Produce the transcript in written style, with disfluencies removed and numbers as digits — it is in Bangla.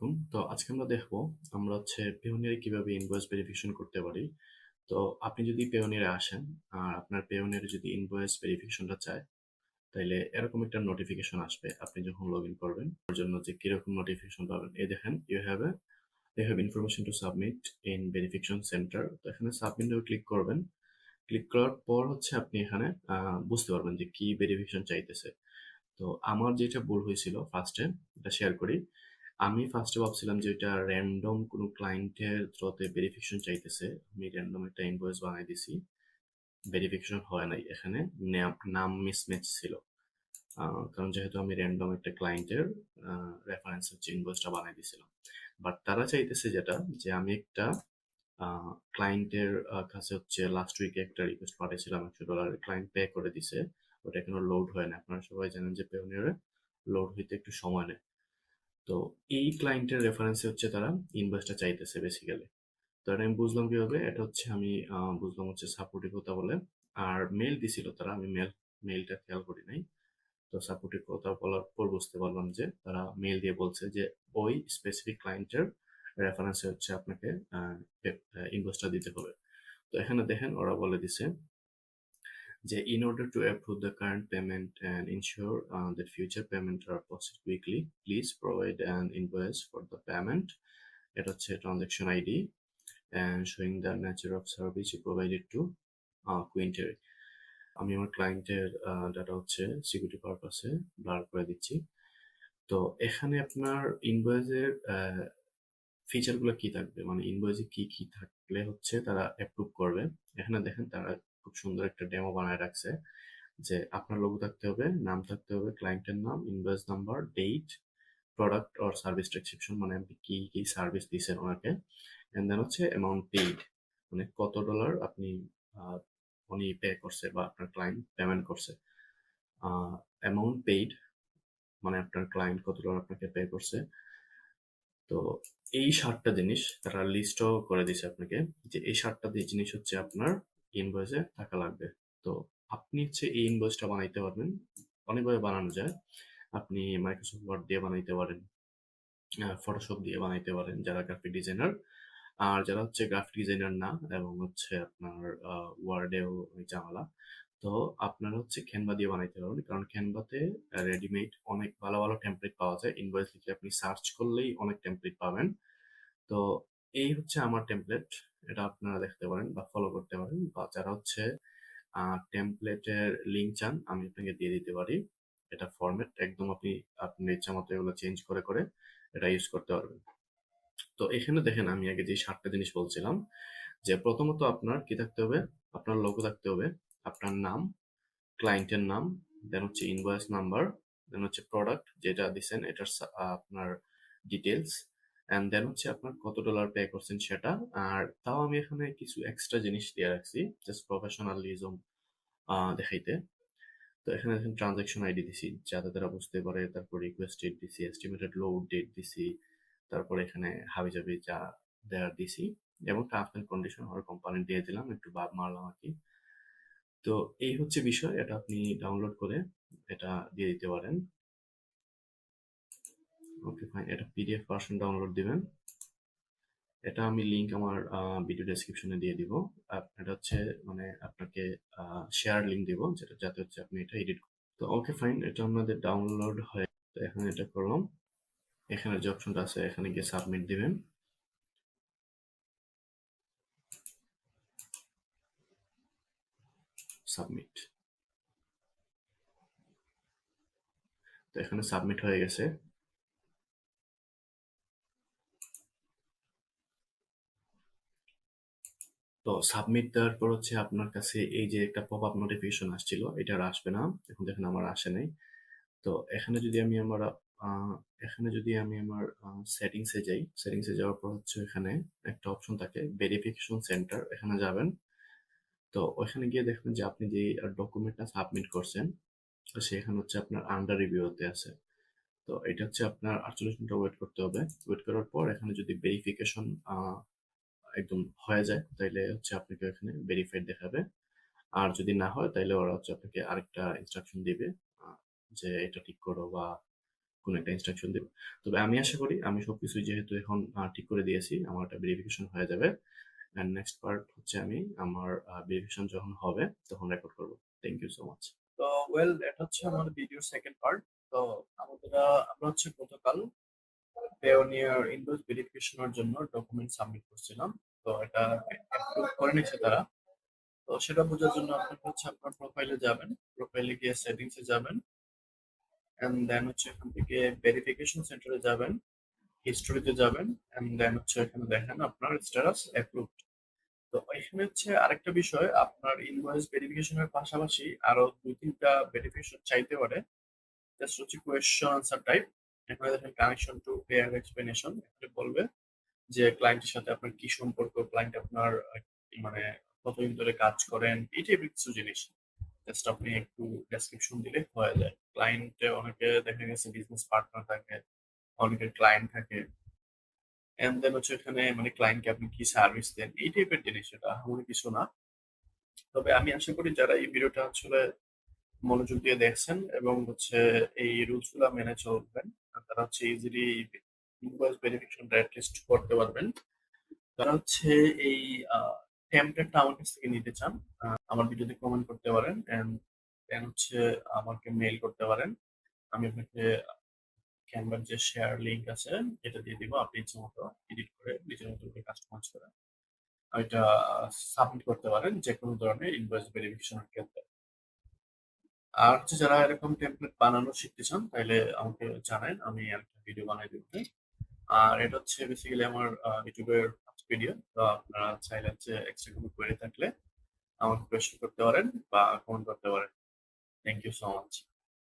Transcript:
আলাইকুম। তো আজকে আমরা দেখবো আমরা পেওনিয়ারে কিভাবে ইনভয়েস ভেরিফিকেশন করতে পারি। তো আপনি যদি পেওনিয়ারে আসেন আর আপনার পেওনিয়ারে যদি ইনভয়েস ভেরিফিকেশনটা চায়, তাইলে এরকম একটা নোটিফিকেশন আসবে আপনি যখন লগ ইন করবেন। ওর জন্য যে কিরকম নোটিফিকেশন পাবেন, এই দেখেন you have information to submit in verification centre. তো এখানে সাবমিটে ক্লিক করবেন। ক্লিক করার পর আপনি এখানে বুঝতে পারবেন যে কি ভেরিফিকেশন চাইতেছে। তো আমার যেটা ভুল হয়েছিল ফার্স্টে, এটা শেয়ার করি। আমি ফার্স্টে ভাবছিলাম যে এটা র্যান্ডম কোনো ক্লায়েন্টের থ্রুতে ভেরিফিকেশন চাইতেছে। আমি র্যান্ডম একটা ইনভয়েস বানাই দিছি, ভেরিফিকেশন হয় নাই। এখানে নাম মিসম্যাচ ছিল। কারণ যেহেতু আমি র্যান্ডম একটা ক্লায়েন্টের রেফারেন্স ইনভয়েসটা বানাই দিছিলাম। বাট তারা চাইতেছে যেটা, যে আমি একটা ক্লায়েন্টের কাছে লাস্ট উইকে একটা রিকোয়েস্ট পাঠিয়েছিলাম $100, ক্লায়েন্ট পে করে দিছে। ওটা এখনো লোড হয় না। আপনারা সবাই জানেন যে পেওনিয়ারে লোড হইতে একটু সময় নেয়। তো এই ক্লায়েন্টের রেফারেন্সে তারা ইনভয়েসটা চাইতেছে বেসিক্যালি। তো এটা আমি বুঝলাম কিভাবে, এটা আমি বুঝলাম সাপোর্টের কথা বলে। আর মেল দিছিল তারা, আমি মেলটা খেয়াল করি নাই। তো সাপোর্টের কথা বলার পর বুঝতে পারলাম যে তারা মেল দিয়ে বলছে যে ওই স্পেসিফিক ক্লায়েন্টের রেফারেন্সে আপনাকে ইনভয়েসটা দিতে হবে। তো এখানে দেখেন ওরা বলে দিছে যে in order to approve the current payment and ensure that future payment are processed quickly, please provide an invoice for the payment. এটা transaction ID and showing the nature of service you provided to Quinter. আমি আমার ক্লায়েন্টের ডাটা সিকিউরিটি পারপাসে ব্লার করে দিচ্ছি। তো এখানে আপনার ইনভয়েসের ফিচারগুলো কি থাকবে, মানে ইনভয়েসে কি কি থাকলে তারা অ্যাপ্রুভ করবে। এখানে দেখেন তারা খুব সুন্দর একটা ডেমো বানায় রাখছে যে আপনার লোগো থাকতে হবে, নাম থাকতে হবে, ক্লায়েন্টের নাম, invoice number, date, product or service description, মানে আপনি কি কি সার্ভিস দিয়েছেন ওনাকে, এন্ড দেন অ্যামাউন্ট পেইড, মানে কত ডলার আপনি উনি পে করছে বা আপনার ক্লায়েন্ট পেমেন্ট করছে। অ্যামাউন্ট পেইড মানে আপনার ক্লায়েন্ট কত ডলার আপনাকে পে করছে। তো এই 7টা জিনিস তারা লিস্টও করে দিছে আপনাকে, যে এই 7টা জিনিস আপনার ইনভয়েসে থাকা লাগবে। তো আপনি এই ইনভয়েসটা বানাইতে পারবেন, অনেকভাবে বানানো যায়। আপনি মাইক্রোসফট ওয়ার্ড দিয়ে বানাইতে পারেন, ফটোশপ দিয়ে বানাইতে পারেন যারা গ্রাফিক ডিজাইনার। আর যারা গ্রাফিক ডিজাইনার না এবং আপনার ওয়ার্ডেও ঝামেলা, তো আপনারা ক্যানভা দিয়ে বানাইতে পারবেন। কারণ ক্যানভাতে রেডিমেড অনেক ভালো ভালো টেমপ্লেট পাওয়া যায়। ইনভয়েস লিখে আপনি সার্চ করলেই অনেক টেমপ্লেট পাবেন। তো এই আমার টেমপ্লেট, এটা আপনারা দেখতে পারেন বা ফলো করতে পারেন। বা যারা টেমপ্লেটের লিঙ্ক চান, আমি আপনাকে দিয়ে দিতে পারি। এটা ফরম্যাট একদম আপনি আপনার ইচ্ছা মতো এগুলো চেঞ্জ করে করে এটা ইউজ করতে পারবেন। তো এখানে দেখেন আমি আগে যে 7টা জিনিস বলছিলাম, যে প্রথমত আপনার কি থাকতে হবে, আপনার লোগো থাকতে হবে, আপনার নাম, ক্লায়েন্টের নাম, দেন ইনভয়েস নাম্বার, দেন প্রোডাক্ট যেটা দিচ্ছেন এটার আপনার ডিটেলস, এন্ড দেন আপনার কত ডলার পে করছেন সেটা। আর তাও আমি এখানে কিছু এক্সট্রা জিনিস দিয়ে রাখছি জাস্ট প্রফেশনালিজম দেখাইতে। তো এখানে দেখেন ট্রানজাকশন আইডি দিছি যাতে তারা বুঝতে পারে, তারপর রিকোয়েস্ট ডেট দিছি, এস্টিমেটেড লোড ডেট দিছি, তারপর এখানে হাবিজাবি যা দেওয়ার দিছি, এবং টার্মস এন্ড কন্ডিশন আমার কোম্পানি দিয়ে দিলাম, একটু বাদ মারলাম আর কি। তো এই বিষয়, এটা আপনি ডাউনলোড করে এটা দিয়ে দিতে পারেন। ওকে ফাইন, এটা পিডিএফ ভার্সন ডাউনলোড দিবেন। এটা আমি লিংক আমার ভিডিও ডেসক্রিপশনে দিয়ে দিব। এটা মানে আপনাকে শেয়ার লিংক দিব, যেটা যাতে আপনি এটা এডিট। তো ওকে ফাইন, এটা আমাদের ডাউনলোড হয়ে, তো এখন এটা করলাম। এখানে যে অপশনটা আছে এখানে গিয়ে সাবমিট দিবেন। সাবমিট, তো এখানে সাবমিট হয়ে গেছে। তো সাবমিট দেওয়ার পর আপনার কাছে এই যে একটা পপ আপ নোটিফিকেশন আসছিল, এটা আর আসবে না। এখন দেখেন আমার আসে নাই। তো এখানে যদি আমি আমার সেটিংসে যাই, সেটিংসে যাওয়ার পর এখানে একটা অপশন থাকে ভেরিফিকেশন সেন্টার, এখানে যাবেন। তো ওইখানে গিয়ে দেখবেন যে আপনি যে ডকুমেন্টটা সাবমিট করছেন সেখানে আপনার আন্ডার রিভিউতে আছে। তো এটা আপনার 48 ঘন্টা ওয়েট করতে হবে। ওয়েট করার পর এখানে যদি ভেরিফিকেশন একদম হয়ে যায় তাইলে আপনাকে এখানে ভেরিফাইড দেখাবে। আর যদি না হয় তাইলে ওরা আপনাকে আরেকটা ইনস্ট্রাকশন দিবে, যে এটা ঠিক করো বা কোনো একটা ইনস্ট্রাকশন দিব। তবে আমি আশা করি আমি সবকিছুই যেহেতু এখন ঠিক করে দিয়েছি, আমার একটা ভেরিফিকেশন হয়ে যাবে। অ্যান্ড নেক্সট পার্ট হচ্ছে আমি আমার ভেরিফিকেশন যখন হবে তখন রেকর্ড করব। Thank you so much. তো ওয়েল, এটা হচ্ছে আমার ভিডিওর সেকেন্ড পার্ট। তো আমাদের আমরা হচ্ছে গতকাল পেওনিয়ার ইনভয়েস ভেরিফিকেশনের জন্য ডকুমেন্ট সাবমিট করছিলাম। তো এটা অ্যাপ্রুভ করে নিয়েছে তারা। তো সেটা বোঝার জন্য আপনাকে হচ্ছে আপনার প্রোফাইলে যাবেন, প্রোফাইলে গিয়ে সেটিংসে যাবেন, এন্ড দেন হচ্ছে এখান থেকে ভেরিফিকেশন সেন্টারে যাবেন, হিস্টোরিতে যাবেন, এন্ড দেন হচ্ছে এখানে দেখেন আপনার স্ট্যাটাস অ্যাপ্রুভড। তো এখানে হচ্ছে আরেকটা বিষয়, আপনার ইনভয়েস ভেরিফিকেশনের পাশাপাশি আরো ২-৩টা ভেরিফিকেশন চাইতে পারে। জাস্ট হচ্ছে কোয়েশ্চন আনসার টাইপ। এখানে দেখেন connection to pay and explanation, এখানে বলবে যে ক্লায়েন্টের সাথে আপনার কি সম্পর্ক, ক্লায়েন্ট আপনার মানে কতদিন ধরে কাজ করেন, এই টাইপের কিছু জিনিস। জাস্ট আপনি একটু ডেসক্রিপশন দিলে হয়ে যায়। ক্লায়েন্টে অনেকে দেখা গেছে বিজনেস পার্টনার থাকে, অনেকের ক্লায়েন্ট থাকে। এন্ড দেন হচ্ছে এখানে মানে ক্লায়েন্টকে আপনি কি সার্ভিস দেন, এই টাইপের জিনিস, এটা এমন কিছু না। তবে আমি আশা করি যারা এই ভিডিওটা আসলে মনোযোগ দিয়ে দেখছেন এবং হচ্ছে এই রুলস গুলা মেনে চলবেন, তারা হচ্ছে ইজিলি ইনভয়েস ভেরিফিকেশনটা অ্যাটলিস্ট করতে পারবেন। যারা হচ্ছে এই টেমপ্লেটটা আমার কাছ থেকে নিতে চান, আমার ভিডিওতে কমেন্ট করতে পারেন, এন্ড দেন হচ্ছে আমাকে মেইল করতে পারেন। আমি আপনাকে ক্যানভার যে শেয়ার লিংক আছে এটা দিয়ে দিব, আপনি ইচ্ছে মতো এডিট করে নিজের মতো করে কাস্টমাইজ করে এটা সাবমিট করতে পারেন যে কোনো ধরনের ইনভয়েস ভেরিফিকেশনের ক্ষেত্রে। আর হচ্ছে যারা এরকম টেমপ্লেট বানানো শিখতে চান তাহলে আমাকে জানান, আমি একটা ভিডিও বানাই দিব। আর এটা হচ্ছে বেসিক্যালি আমার ইউটিউবের ফার্স্ট ভিডিও। তো আপনারা চাইলে হচ্ছে এক্সট্রা কোনো কোয়েরি থাকলে আমাকে কোয়েশ্চেন করতে পারেন বা কমেন্ট করতে পারেন। Thank you so much.